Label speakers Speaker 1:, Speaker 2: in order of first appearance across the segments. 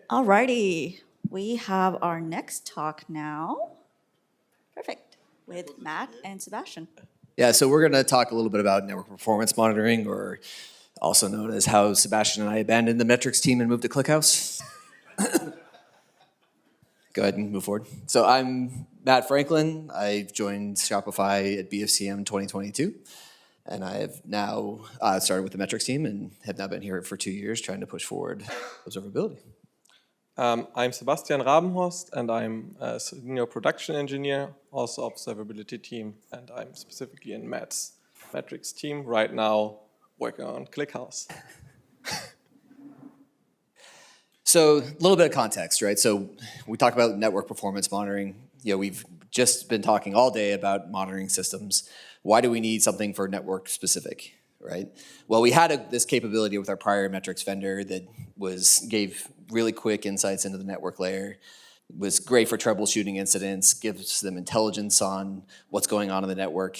Speaker 1: Alrighty, we have our next talk now. Perfect, with Matt and Sebastian.
Speaker 2: Yeah, so we're going to talk a little bit about network performance monitoring, or also known as how Sebastian and I abandoned the metrics team and moved to ClickHouse. Go ahead and move forward. So I'm Matt Franklin. I joined Shopify at BFCM 2022, and I have now started with the metrics team and have now been here for 2 years trying to push forward observability.
Speaker 3: I'm Sebastian Rabenhorst, and I'm a senior production engineer, also observability team, and I'm specifically in Matt's metrics team right now, working on ClickHouse.
Speaker 2: So a little bit of context, right? So we talk about network performance monitoring. We've just been talking all day about monitoring systems. Why do we need something for network specific, right? Well, we had this capability with our prior metrics vendor that gave really quick insights into the network layer. Was great for troubleshooting incidents, gives them intelligence on what's going on in the network,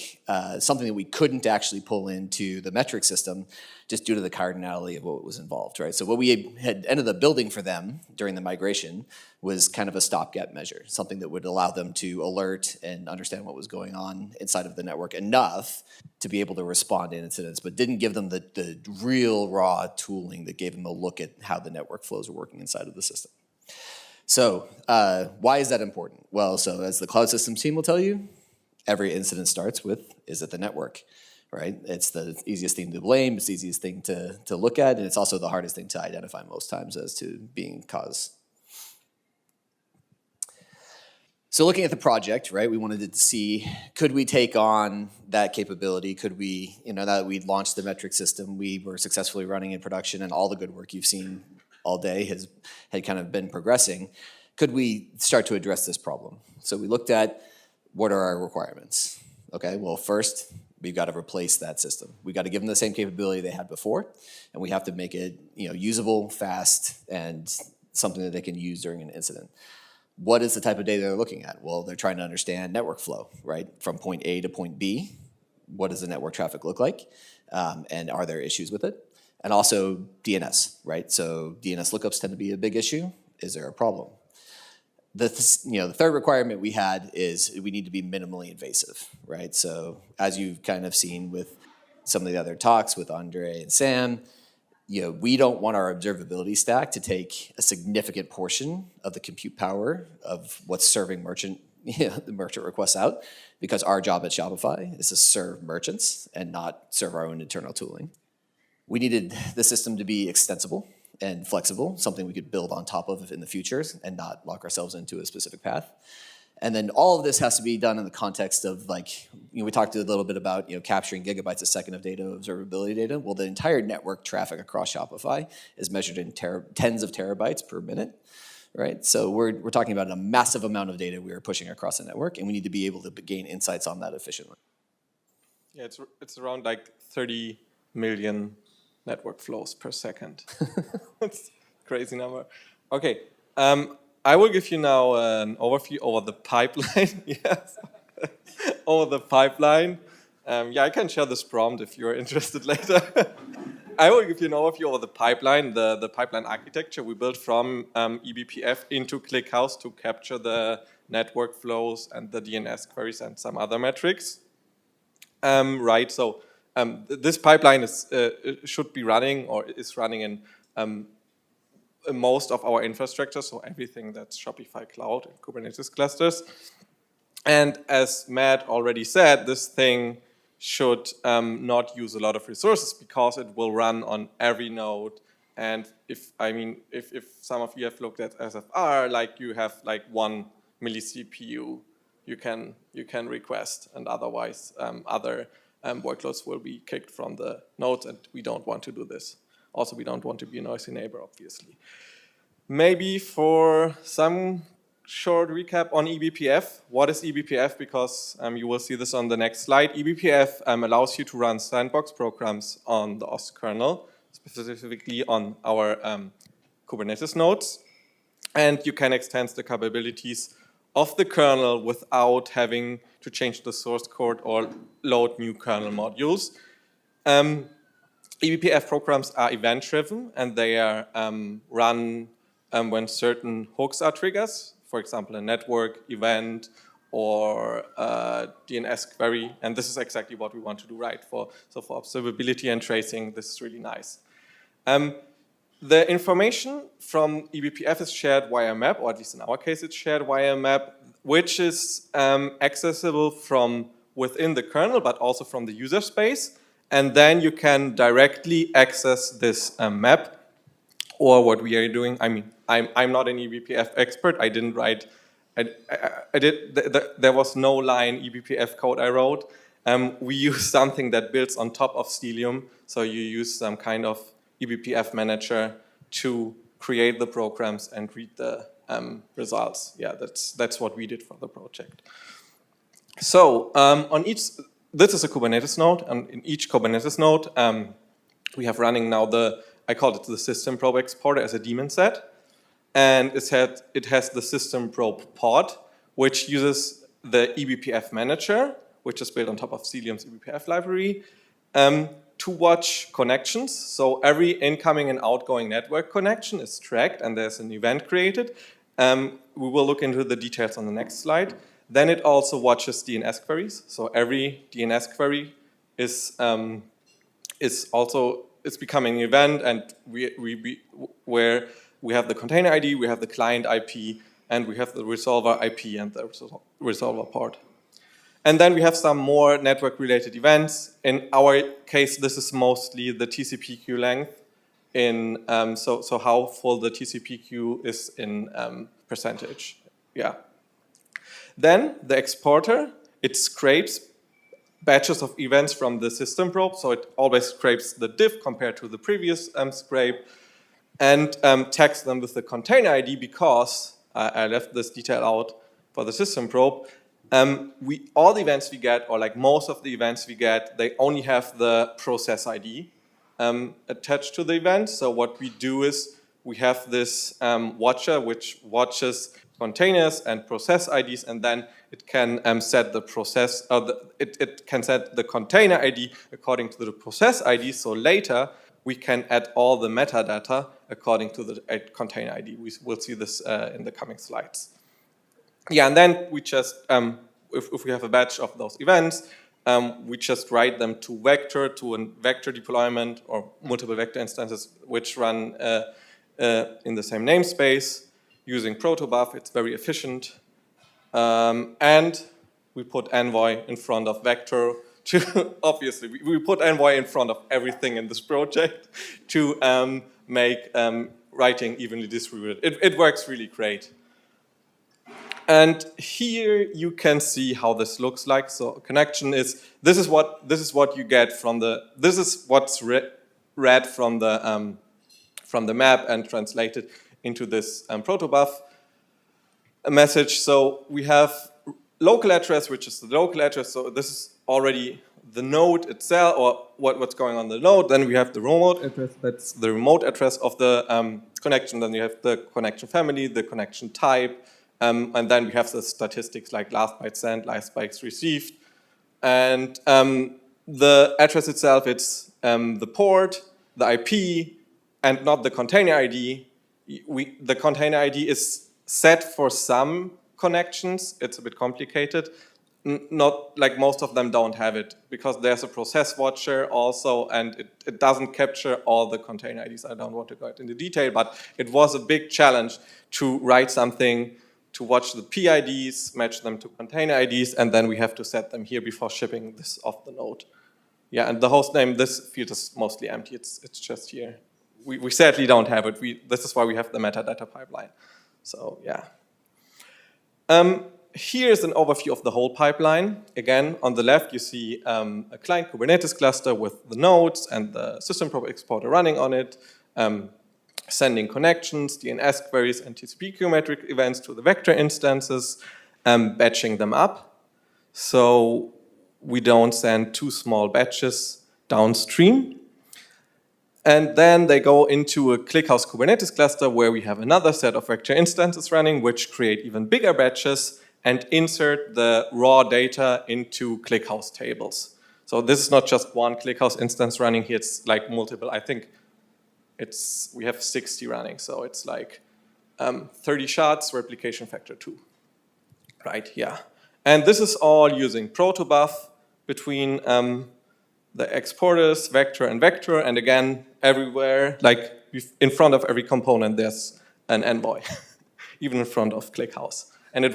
Speaker 2: something that we couldn't actually pull into the metric system just due to the cardinality of what was involved, right? So what we had ended up building for them during the migration was kind of a stopgap measure, something that would allow them to alert and understand what was going on inside of the network enough to be able to respond to incidents, but didn't give them the real raw tooling that gave them a look at how the network flows are working inside of the system. So why is that important? Well, so as the cloud systems team will tell you, every incident starts with, is it the network, right? It's the easiest thing to blame, it's the easiest thing to look at, and it's also the hardest thing to identify most times as to being cause. So looking at the project, right, we wanted to see, could we take on that capability? Could we, now that we'd launched the metric system, we were successfully running in production, and all the good work you've seen all day had kind of been progressing. Could we start to address this problem? So we looked at what are our requirements. Okay, well first we've got to replace that system. We got to give them the same capability they had before, and we have to make it usable, fast, and something that they can use during an incident. What is the type of data they're looking at? Well, they're trying to understand network flow, right? From point A to point B, what does the network traffic look like? And are there issues with it? And also DNS, right? So DNS lookups tend to be a big issue. Is there a problem? The third requirement we had is we need to be minimally invasive, right? So as you've kind of seen with some of the other talks with Andre and Sam, we don't want our observability stack to take a significant portion of the compute power of what's serving the merchant requests out, because our job at Shopify is to serve merchants and not serve our own internal tooling. We needed the system to be extensible and flexible, something we could build on top of in the future and not lock ourselves into a specific path. And then all of this has to be done in the context of we talked a little bit about capturing gigabytes a second of data, observability data. Well, the entire network traffic across Shopify is measured in tens of terabytes per minute, right? So we're talking about a massive amount of data we are pushing across the network, and we need to be able to gain insights on that efficiently.
Speaker 3: Yeah, it's around 30 million network flows per second. That's a crazy number. Okay, I will give you now an overview over the pipeline. Yes, over the pipeline. I can share this prompt if you're interested later. I will give you an overview over the pipeline, the pipeline architecture we built from eBPF into ClickHouse to capture the network flows and the DNS queries and some other metrics. Right, so this pipeline should be running or is running in most of our infrastructure, so everything that's Shopify Cloud and Kubernetes clusters. And as Matt already said, this thing should not use a lot of resources because it will run on every node. And if some of you have looked at SFR, you have 1 milli-CPU you can request, and otherwise other workloads will be kicked from the nodes, and we don't want to do this. Also, we don't want to be a noisy neighbor, obviously. Maybe for some short recap on eBPF. What is eBPF? Because you will see this on the next slide. eBPF allows you to run sandbox programs on the OS kernel, specifically on our Kubernetes nodes. And you can extend the capabilities of the kernel without having to change the source code or load new kernel modules. eBPF programs are event-driven, and they are run when certain hooks are triggers, for example, a network event or a DNS query. And this is exactly what we want to do, right? So for observability and tracing, this is really nice. The information from eBPF is shared via map, or at least in our case, it's shared via map, which is accessible from within the kernel, but also from the user space. And then you can directly access this map, or what we are doing. I mean, I'm not an eBPF expert. I didn't write. There was no line eBPF code I wrote. We use something that builds on top of Stelium. So you use some kind of eBPF manager to create the programs and read the results. Yeah, that's what we did for the project. So this is a Kubernetes node, and in each Kubernetes node, we have running now I called it the system probe exporter as a daemon set. And it has the system probe pod, which uses the eBPF manager, which is built on top of Celium's eBPF library, to watch connections. So every incoming and outgoing network connection is tracked, and there's an event created. We will look into the details on the next slide. Then it also watches DNS queries. So every DNS query is becoming an event, and where we have the container ID, we have the client IP, and we have the resolver IP and the resolver port. And then we have some more network-related events. In our case, this is mostly the TCP queue length. So how full the TCP queue is in percentage. Yeah. Then the exporter, it scrapes batches of events from the system probe. So it always scrapes the diff compared to the previous scrape, and tags them with the container ID, because I left this detail out for the system probe. All the events we get, or like most of the events we get, they only have the process ID attached to the event. So what we do is we have this watcher which watches containers and process IDs, and then it can set the process. It can set the container ID according to the process ID. So later we can add all the metadata according to the container ID. We'll see this in the coming slides. Yeah, and then we just, if we have a batch of those events, we just write them to a vector deployment, or multiple vector instances which run in the same namespace using protobuf. It's very efficient. And we put envoy in front of vector to, obviously, we put envoy in front of everything in this project to make writing evenly distributed. It works really great. And here you can see how this looks like. So connection is, this is what you get from this is what's read from the map and translated into this protobuf message. So we have local address, which is the local address. So this is already the node itself, or what's going on the node. Then we have the remote address. That's the remote address of the connection. Then you have the connection family, the connection type. And then we have the statistics like last byte sent, last bytes received. And the address itself, it's the port, the IP, and not the container ID. The container ID is set for some connections. It's a bit complicated. Not like most of them don't have it, because there's a process watcher also, and it doesn't capture all the container IDs. I don't want to go into detail, but it was a big challenge to write something to watch the PIDs, match them to container IDs, and then we have to set them here before shipping this off the node. Yeah, and the host name, this field is mostly empty. It's just here. We sadly don't have it. This is why we have the metadata pipeline. So yeah. Here's an overview of the whole pipeline. Again, on the left, you see a client Kubernetes cluster with the nodes and the system probe exporter running on it, sending connections, DNS queries, and TCP queue metric events to the vector instances, batching them up. So we don't send too small batches downstream. And then they go into a ClickHouse Kubernetes cluster where we have another set of vector instances running, which create even bigger batches and insert the raw data into ClickHouse tables. So this is not just one ClickHouse instance running here, it's like multiple. I think we have 60 running, so it's like 30 shots, replication factor 2. Right, yeah. And this is all using protobuf between the exporters, vector and vector, and again, everywhere, like in front of every component, there's an envoy, even in front of ClickHouse. And it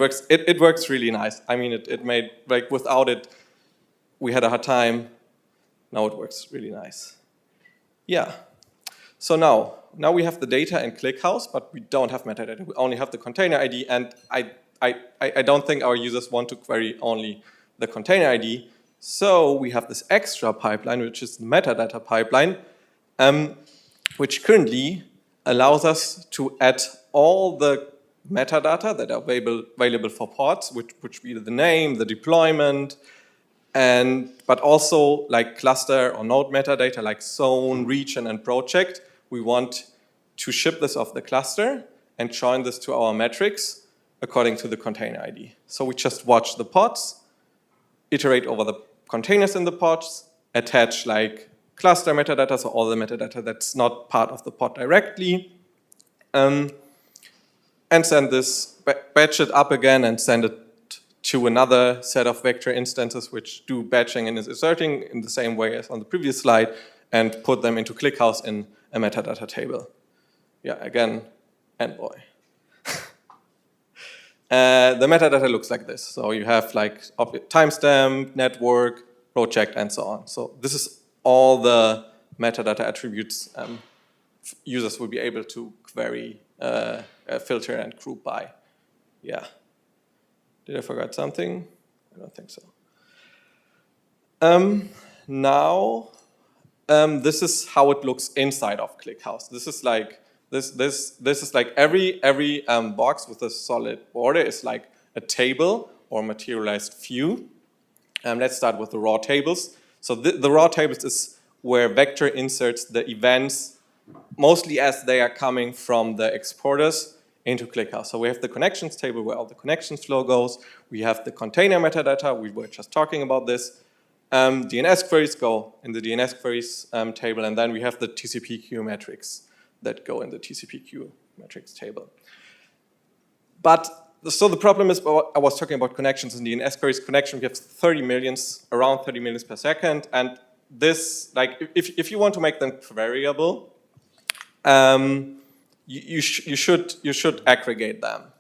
Speaker 3: works really nice. I mean, it made, like without it, we had a hard time. Now it works really nice. Yeah. So now we have the data in ClickHouse, but we don't have metadata. We only have the container ID, and I don't think our users want to query only the container ID. So we have this extra pipeline, which is the metadata pipeline, which currently allows us to add all the metadata that are available for pods, which be the name, the deployment, but also like cluster or node metadata like zone, region, and project. We want to ship this off the cluster and join this to our metrics according to the container ID. So we just watch the pods, iterate over the containers in the pods, attach like cluster metadata, so all the metadata that's not part of the pod directly, and send this, batch it up again and send it to another set of vector instances which do batching and is asserting in the same way as on the previous slide, and put them into ClickHouse in a metadata table. Yeah, again, envoy. The metadata looks like this. So you have like timestamp, network, project, and so on. So this is all the metadata attributes users will be able to query, filter, and group by. Yeah. Did I forget something? I don't think so. Now, this is how it looks inside of ClickHouse. This is like this is like every box with a solid border is like a table or materialized view. Let's start with the raw tables. So the raw tables is where vector inserts the events, mostly as they are coming from the exporters into ClickHouse. So we have the connections table where all the connections flow goes. We have the container metadata. We were just talking about this. DNS queries go in the DNS queries table, and then we have the TCP/queue metrics that go in the TCP/queue metrics table. But so the problem is, I was talking about connections in DNS queries. Connection, we have 30 millions, around 30 millions per second, and this, like, if you want to make them queryable, you should aggregate them.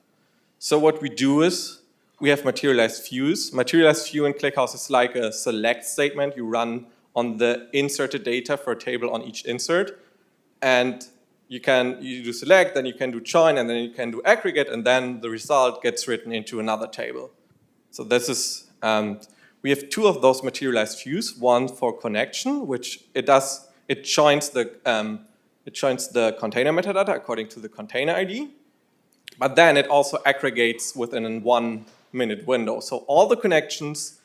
Speaker 3: So what we do is we have materialized views. Materialized view in ClickHouse is like a select statement you run on the inserted data for a table on each insert, and you do select, then you can do join, and then you can do aggregate, and then the result gets written into another table. So this is we have two of those materialized views. One for connection, which it joins the container metadata according to the container ID, but then it also aggregates within a 1 minute window. So all the connections,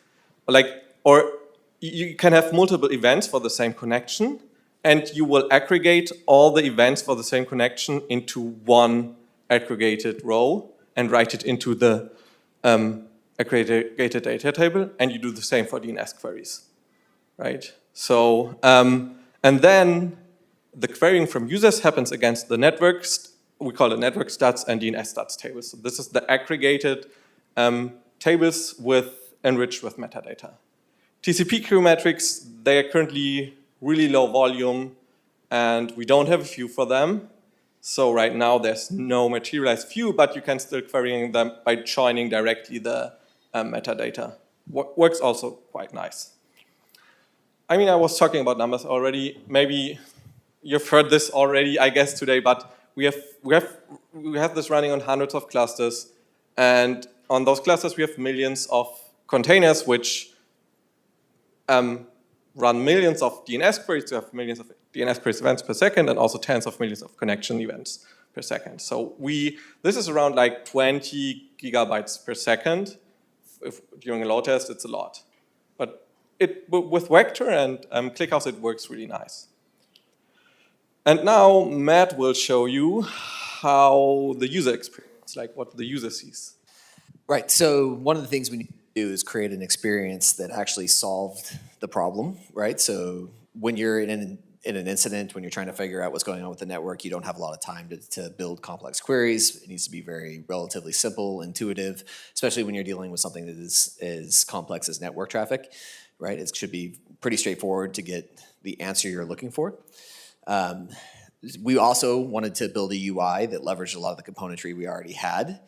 Speaker 3: or you can have multiple events for the same connection, and you will aggregate all the events for the same connection into one aggregated row and write it into the aggregated data table, and you do the same for DNS queries, right? So, and then the querying from users happens against the networks, we call it network stats and DNS stats tables. So this is the aggregated tables enriched with metadata. TCP/queue metrics, they are currently really low volume, and we don't have a view for them. So right now there's no materialized view, but you can still querying them by joining directly the metadata. Works also quite nice. I mean, I was talking about numbers already. Maybe you've heard this already, I guess, today, but we have this running on hundreds of clusters, and on those clusters we have millions of containers which run millions of DNS queries to have millions of DNS queries events per second, and also tens of millions of connection events per second. So this is around like 20 gigabytes per second. During a load test, it's a lot. But with Vector and ClickHouse, it works really nice. And now Matt will show you how the user experience, like what the user sees.
Speaker 2: Right, so one of the things we need to do is create an experience that actually solved the problem, right? So when you're in in an incident, when you're trying to figure out what's going on with the network, you don't have a lot of time to build complex queries. It needs to be very relatively simple, intuitive, especially when you're dealing with something that is as complex as network traffic, right? It should be pretty straightforward to get the answer you're looking for. We also wanted to build a UI that leveraged a lot of the componentry we already had.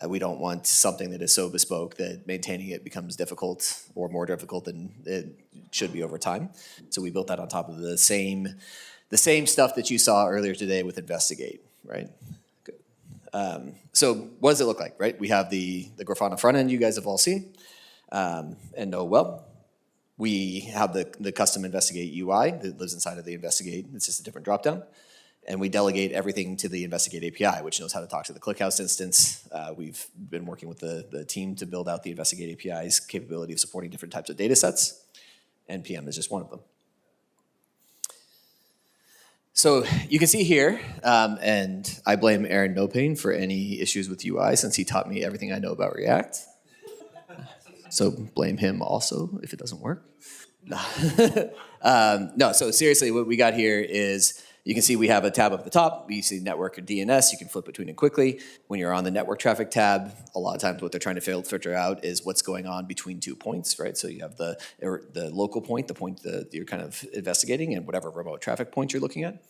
Speaker 2: We don't want something that is so bespoke that maintaining it becomes difficult or more difficult than it should be over time. So we built that on top of the same stuff that you saw earlier today with Investigate, right? Good. So what does it look like, right? We have the Grafana front end you guys have all seen and know well. We have the custom Investigate UI that lives inside of the Investigate. It's just a different dropdown. And we delegate everything to the Investigate API, which knows how to talk to the ClickHouse instance. We've been working with the team to build out the Investigate API's capability of supporting different types of data sets. NPM is just one of them. So you can see here, and I blame Aaron Nopain for any issues with UI since he taught me everything I know about React. So blame him also if it doesn't work. No, so seriously, what we got here is, you can see we have a tab up at the top. You see network or DNS. You can flip between it quickly. When you're on the network traffic tab, a lot of times what they're trying to filter out is what's going on between 2 points, right? So you have the local point, the point that you're kind of investigating, and whatever remote traffic point you're looking at.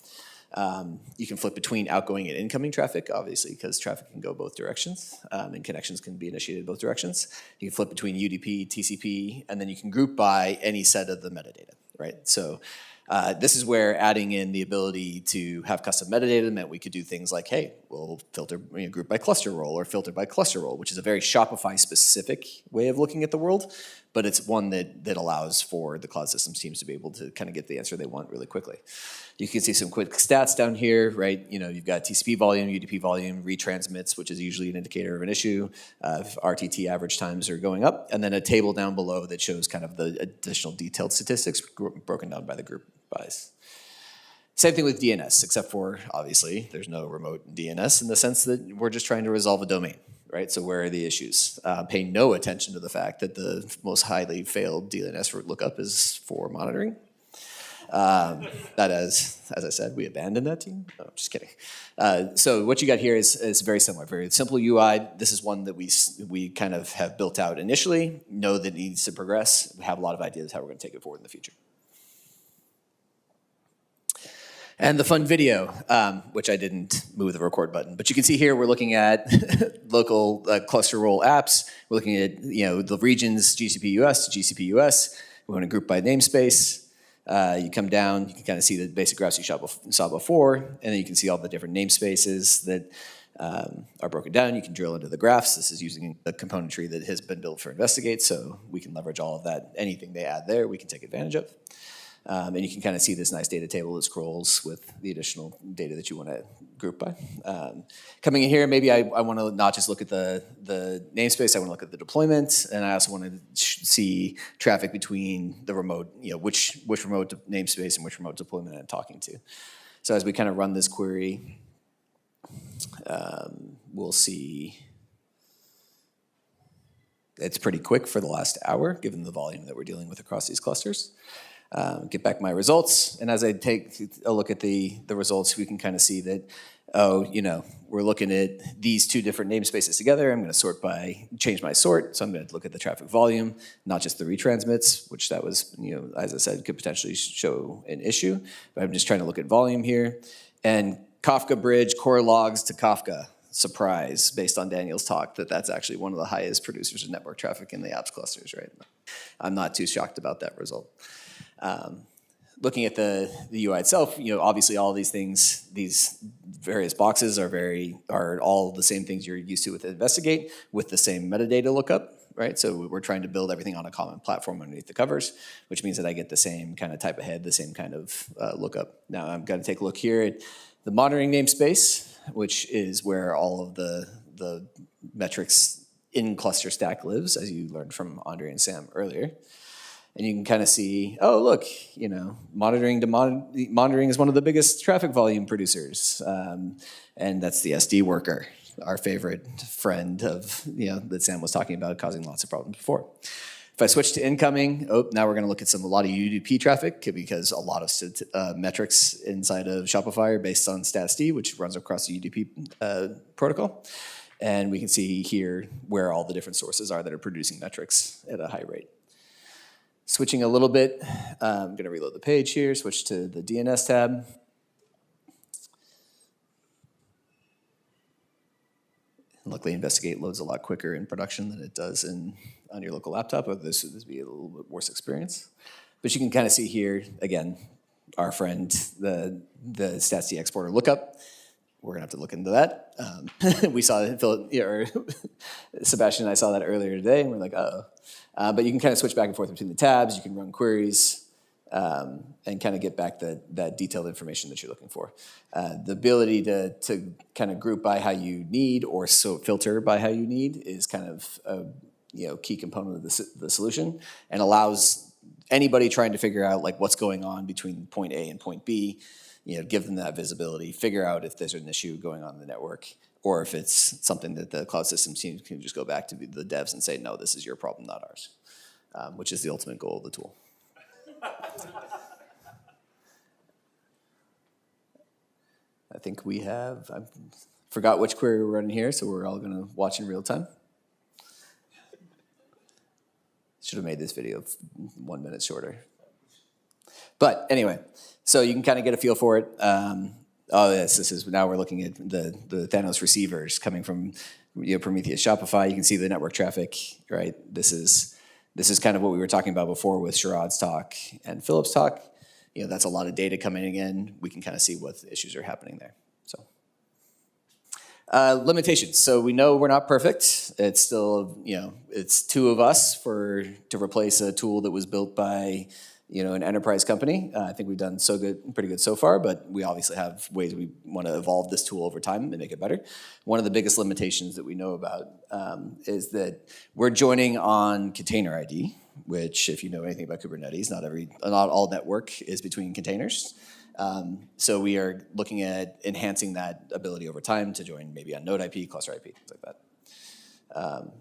Speaker 2: You can flip between outgoing and incoming traffic, obviously, because traffic can go both directions, and connections can be initiated both directions. You can flip between UDP, TCP, and then you can group by any set of the metadata, right? So this is where adding in the ability to have custom metadata meant we could do things like, hey, we'll filter group by cluster role or filter by cluster role, which is a very Shopify-specific way of looking at the world, but it's one that allows for the cloud systems teams to be able to kind of get the answer they want really quickly. You can see some quick stats down here, right? You've got TCP volume, UDP volume, retransmits, which is usually an indicator of an issue. If RTT average times are going up, and then a table down below that shows kind of the additional detailed statistics broken down by the group buys. Same thing with DNS, except for, obviously, there's no remote DNS in the sense that we're just trying to resolve a domain, right? So where are the issues? Pay no attention to the fact that the most highly failed DNS lookup is for monitoring. That as I said, we abandoned that team. No, I'm just kidding. So what you got here is very similar, very simple UI. This is one that we kind of have built out initially, know that it needs to progress. We have a lot of ideas how we're going to take it forward in the future. And the fun video, which I didn't move the record button, but you can see here we're looking at local cluster role apps. We're looking at the regions GCP US to GCP US. We want to group by namespace. You come down, you can kind of see the basic graphs you saw before, and then you can see all the different namespaces that are broken down. You can drill into the graphs. This is using the componentry that has been built for Investigate, so we can leverage all of that. Anything they add there, we can take advantage of. And you can kind of see this nice data table that scrolls with the additional data that you want to group by. Coming in here, maybe I want to not just look at the namespace, I want to look at the deployment, and I also want to see traffic between the remote, which remote namespace and which remote deployment I'm talking to. So as we kind of run this query, we'll see it's pretty quick for the last hour, given the volume that we're dealing with across these clusters. Get back my results, and as I take a look at the results, we can kind of see that, we're looking at these two different namespaces together. I'm going to change my sort, so I'm going to look at the traffic volume, not just the retransmits, which that was, as I said, could potentially show an issue, but I'm just trying to look at volume here. And Kafka bridge, core logs to Kafka. Surprise, based on Daniel's talk, that's actually one of the highest producers of network traffic in the apps clusters, right? I'm not too shocked about that result. Looking at the UI itself, obviously all of these things, these various boxes are all the same things you're used to with Investigate, with the same metadata lookup, right? So we're trying to build everything on a common platform underneath the covers, which means that I get the same kind of type of head, the same kind of lookup. Now I'm going to take a look here at the monitoring namespace, which is where all of the metrics in cluster stack lives, as you learned from Andre and Sam earlier. And you can kind of see, oh, look, monitoring is one of the biggest traffic volume producers. And that's the SD worker, our favorite friend of, that Sam was talking about, causing lots of problems before. If I switch to incoming, now we're going to look at a lot of UDP traffic because a lot of metrics inside of Shopify are based on StatsD, which runs across the UDP protocol. And we can see here where all the different sources are that are producing metrics at a high rate. Switching a little bit, I'm going to reload the page here, switch to the DNS tab. Luckily, Investigate loads a lot quicker in production than it does on your local laptop, but this would be a little bit worse experience. But you can kind of see here, again, our friend, the StatsD exporter lookup. We're going to have to look into that. We saw it, Sebastian and I saw that earlier today, and we're like, uh-oh. But you can kind of switch back and forth between the tabs. You can run queries and kind of get back that detailed information that you're looking for. The ability to kind of group by how you need or filter by how you need is kind of a key component of the solution and allows anybody trying to figure out like what's going on between point A and point B, give them that visibility, figure out if there's an issue going on in the network, or if it's something that the cloud system team can just go back to the devs and say, no, this is your problem, not ours, which is the ultimate goal of the tool. I think I forgot which query we're running here, so we're all going to watch in real time. Should have made this video 1 minute shorter. But anyway, so you can kind of get a feel for it. This is now we're looking at the Thanos receivers coming from Prometheus Shopify. You can see the network traffic, right? This is kind of what we were talking about before with Sharad's talk and Philip's talk. That's a lot of data coming in. We can kind of see what issues are happening there. So limitations. So we know we're not perfect. It's still, it's two of us to replace a tool that was built by an enterprise company. I think we've done pretty good so far, but we obviously have ways we want to evolve this tool over time and make it better. One of the biggest limitations that we know about is that we're joining on container ID, which if you know anything about Kubernetes, not all network is between containers. So we are looking at enhancing that ability over time to join maybe on node IP, cluster IP, things like that.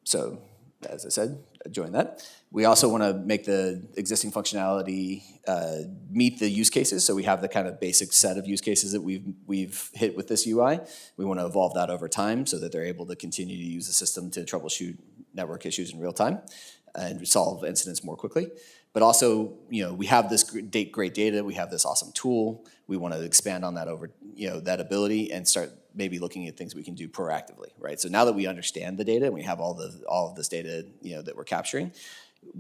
Speaker 2: So as I said, join that. We also want to make the existing functionality meet the use cases. So we have the kind of basic set of use cases that we've hit with this UI. We want to evolve that over time so that they're able to continue to use the system to troubleshoot network issues in real time and resolve incidents more quickly. But also, we have this great data. We have this awesome tool. We want to expand on that over, that ability and start maybe looking at things we can do proactively, right? So now that we understand the data and we have all of this data, that we're capturing,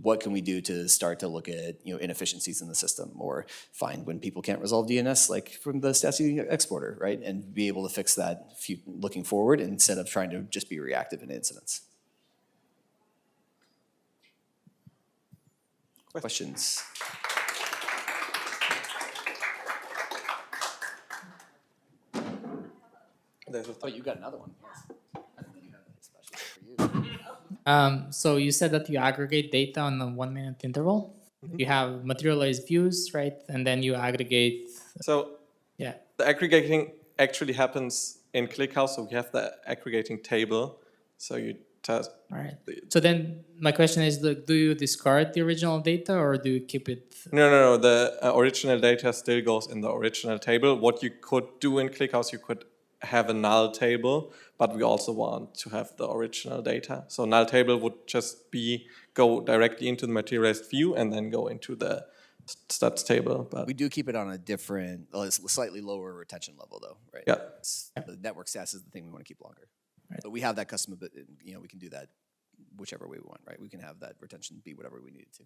Speaker 2: what can we do to start to look at, inefficiencies in the system or find when people can't resolve DNS, like from the StatsD exporter, right? And be able to fix that looking forward instead of trying to just be reactive in incidents. Questions? Oh, you got another one. I think you have a special for you.
Speaker 4: So you said that you aggregate data on a 1 minute interval. Mm-hmm. You have materialized views, right? And then you aggregate.
Speaker 3: So
Speaker 4: yeah,
Speaker 3: the aggregating actually happens in ClickHouse. So we have the aggregating table. So you test.
Speaker 4: All right. So then my question is, do you discard the original data or do you keep it?
Speaker 3: No. The original data still goes in the original table. What you could do in ClickHouse, you could have a null table, but we also want to have the original data. So null table would just go directly into the materialized view and then go into the stats table. But
Speaker 2: we do keep it on a different, slightly lower retention level though, right?
Speaker 3: Yeah.
Speaker 2: The network stats is the thing we want to keep longer. Right. But we have that custom, we can do that whichever way we want, right? We can have that retention be whatever we need it to.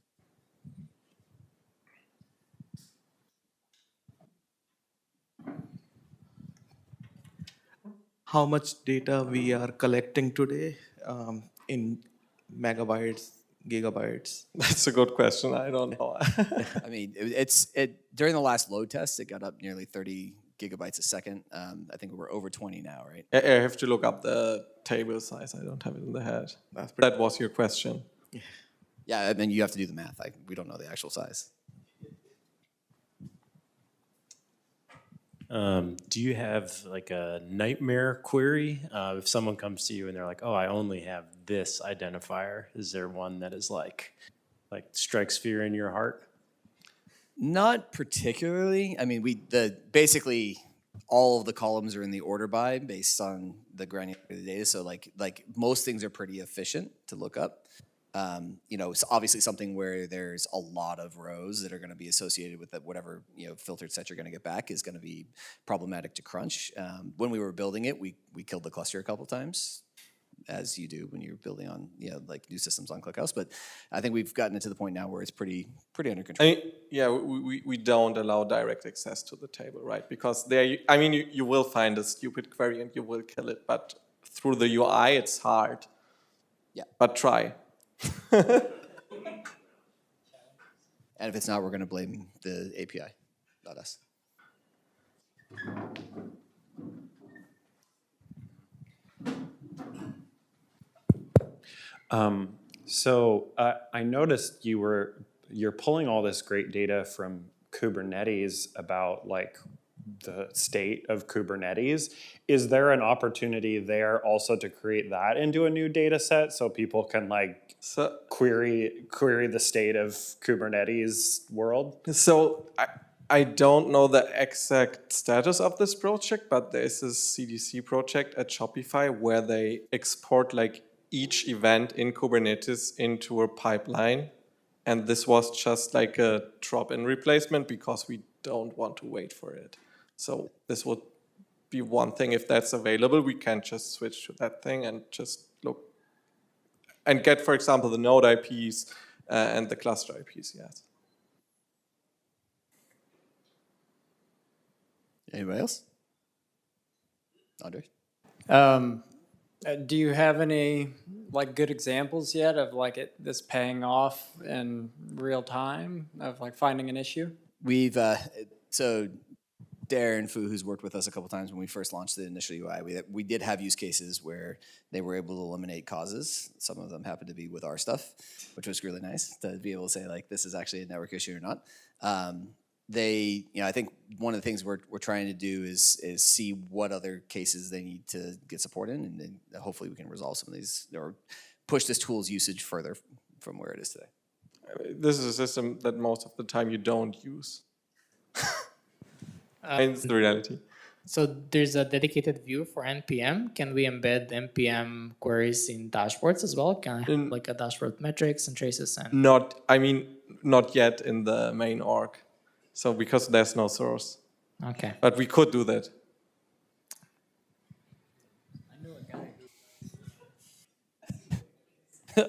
Speaker 5: How much data we are collecting today in megabytes, gigabytes?
Speaker 3: That's a good question. I don't know.
Speaker 2: I mean, during the last load test, it got up nearly 30 gigabytes a second. I think we're over 20 now, right?
Speaker 3: I have to look up the table size. I don't have it in the head. That was your question.
Speaker 2: Yeah, I mean, you have to do the math. We don't know the actual size.
Speaker 6: Do you have like a nightmare query? If someone comes to you and they're like, "Oh, I only have this identifier," is there one that is like strikes fear in your heart?
Speaker 2: Not particularly. I mean, basically all of the columns are in the order by based on the granularity of the data. So like most things are pretty efficient to look up. It's obviously something where there's a lot of rows that are going to be associated with whatever filtered set you're going to get back is going to be problematic to crunch. When we were building it, we killed the cluster a couple times, as you do when you're building on like new systems on ClickHouse. But I think we've gotten it to the point now where it's pretty under control.
Speaker 3: We don't allow direct access to the table, right? Because you will find a stupid query and you will kill it, but through the UI it's hard.
Speaker 2: Yeah.
Speaker 3: But try.
Speaker 2: And if it's not, we're going to blame the API, not us.
Speaker 6: So I noticed you're pulling all this great data from Kubernetes about like the state of Kubernetes. Is there an opportunity there also to create that into a new data set so people can query the state of Kubernetes world?
Speaker 3: So I don't know the exact status of this project, but there's a CDC project at Shopify where they export like each event in Kubernetes into a pipeline. And this was just like a drop-in replacement because we don't want to wait for it. So this would be one thing. If that's available, we can just switch to that thing and just look and get, for example, the node IPs and the cluster IPs, yes.
Speaker 2: Anybody else? Andre?
Speaker 7: Do you have any like good examples yet of like this paying off in real time of like finding an issue?
Speaker 2: We've so Darren Fu, who's worked with us a couple times when we first launched the initial UI, we did have use cases where they were able to eliminate causes. Some of them happened to be with our stuff, which was really nice to be able to say like this is actually a network issue or not. I think one of the things we're trying to do is see what other cases they need to get support in, and then hopefully we can resolve some of these or push this tool's usage further from where it is today.
Speaker 3: This is a system that most of the time you don't use. It's the reality.
Speaker 4: So there's a dedicated view for NPM. Can we embed NPM queries in dashboards as well? Can I have like a dashboard with metrics and traces? And
Speaker 3: Not yet in the main org. So because there's no source.
Speaker 4: Okay.
Speaker 3: But we could do that.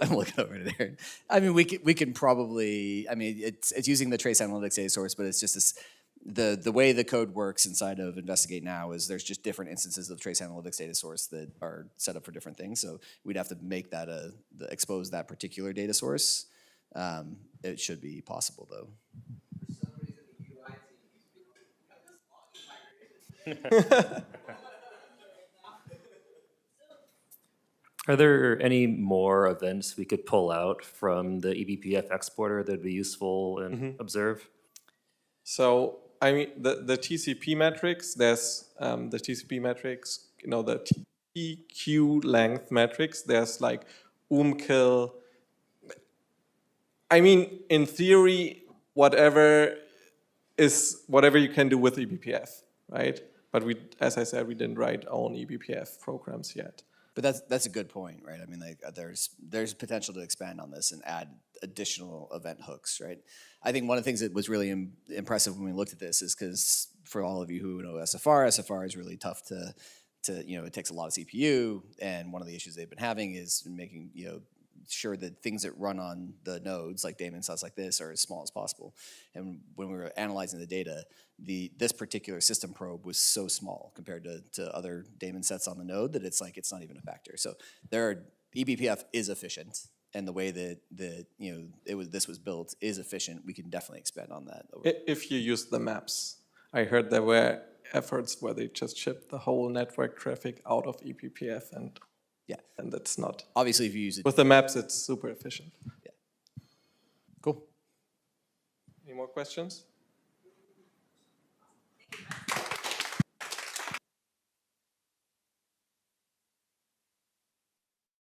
Speaker 2: I'm looking over there. I mean, we can probably. I mean, it's using the trace analytics data source, but it's just this. The way the code works inside of Investigate now is there's just different instances of trace analytics data source that are set up for different things. So we'd have to make that expose that particular data source. It should be possible though.
Speaker 8: Are there any more events we could pull out from the eBPF exporter that would be useful and observe?
Speaker 3: So, I mean, the TCP metrics, there's the TCP metrics, the TQ length metrics, there's like kill. I mean, in theory, whatever you can do with eBPF, right? But as I said, we didn't write own eBPF programs yet.
Speaker 2: But that's a good point, right? I mean, like there's potential to expand on this and add additional event hooks, right? I think one of the things that was really impressive when we looked at this is because for all of you who know SFR is really tough to it takes a lot of CPU, and one of the issues they've been having is making sure that things that run on the nodes, like daemon sets like this, are as small as possible. And when we were analyzing the data, this particular system probe was so small compared to other daemon sets on the node that it's not even a factor. So eBPF is efficient, and the way that this was built is efficient. We can definitely expand on that.
Speaker 3: If you use the maps, I heard there were efforts where they just shipped the whole network traffic out of eBPF and.
Speaker 2: Yeah,
Speaker 3: and that's not.
Speaker 2: Obviously, if you use it
Speaker 3: with the maps, it's super efficient.
Speaker 2: Yeah. Cool.
Speaker 3: Any more questions?